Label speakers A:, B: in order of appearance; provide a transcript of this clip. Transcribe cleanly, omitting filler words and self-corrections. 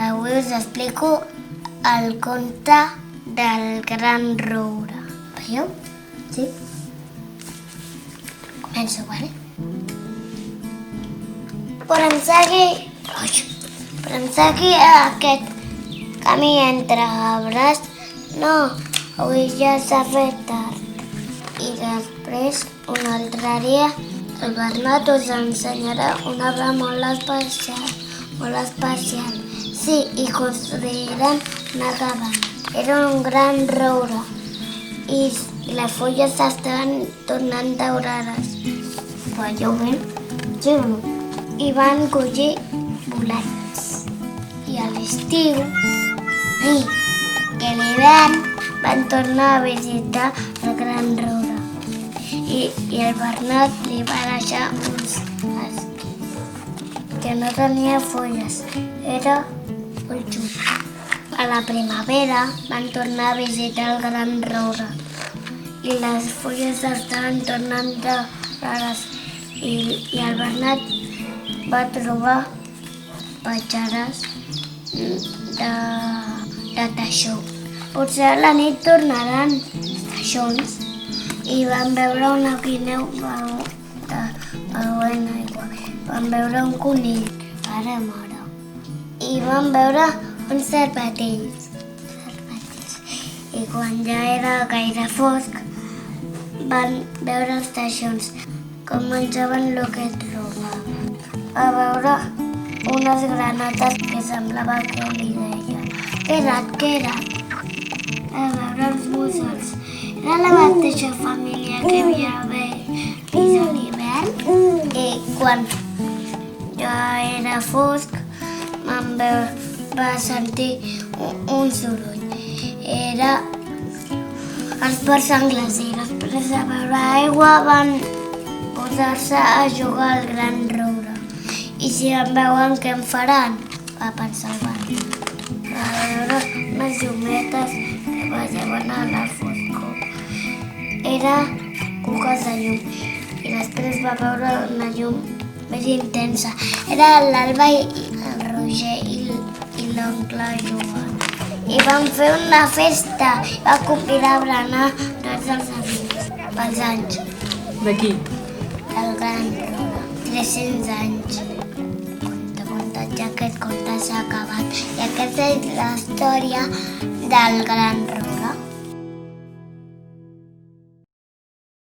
A: Avui us explico el conte del gran roure. Veieu? Sí? Començo, vale? Podem seguir aquest camí entre arbres? No, avui ja s'ha fet tard. I després, un altre dia, el Bernat us ensenyarà un arbre molt especial. Sí, i construirem una cabana. Era un gran roure i les fulles s'estaven tornant daurades. Veieu bé? Sí o no? I van collir bolets. I a l'estiu, i a l'hivern, van tornar a visitar el gran roure. I el Bernat li va deixar uns esquís que no tenia fulles, era ulls. A la primavera van tornar a visitar el gran roure i les fulles estaven tornant rares i el Bernat va trobar petxades de teixó. Potser a la nit tornaran els teixons i van veure una guineu beuen aigua. Van veure un conill, pare i mare. I van veure uns cervatells. I quan ja era gaire fosc, van veure els teixons, com menjaven el que trobaven. Va veure unes granotes que semblava que li deien Què era? Va veure els mussols. Era la mateixa família que havia vist a l'hivern. I quan ja era fosc, va sentir un soroll. Era els porcs anglès i després de beure aigua van posar-se a jugar al gran roure. I si em veuen, què em faran? Va pensar el Bernat. Va veure unes llumetes que ballaven a la foscor. Era cuques de llum. I després va veure una llum més intensa. Era l'Alba i el Roger i l'oncle jugant. I van fer una festa i va convidar a berenar tots els amics pels anys.
B: De qui?
A: Del gran roure. 300 anys. Ja aquest conte s'ha acabat. I aquesta és la història del gran roure.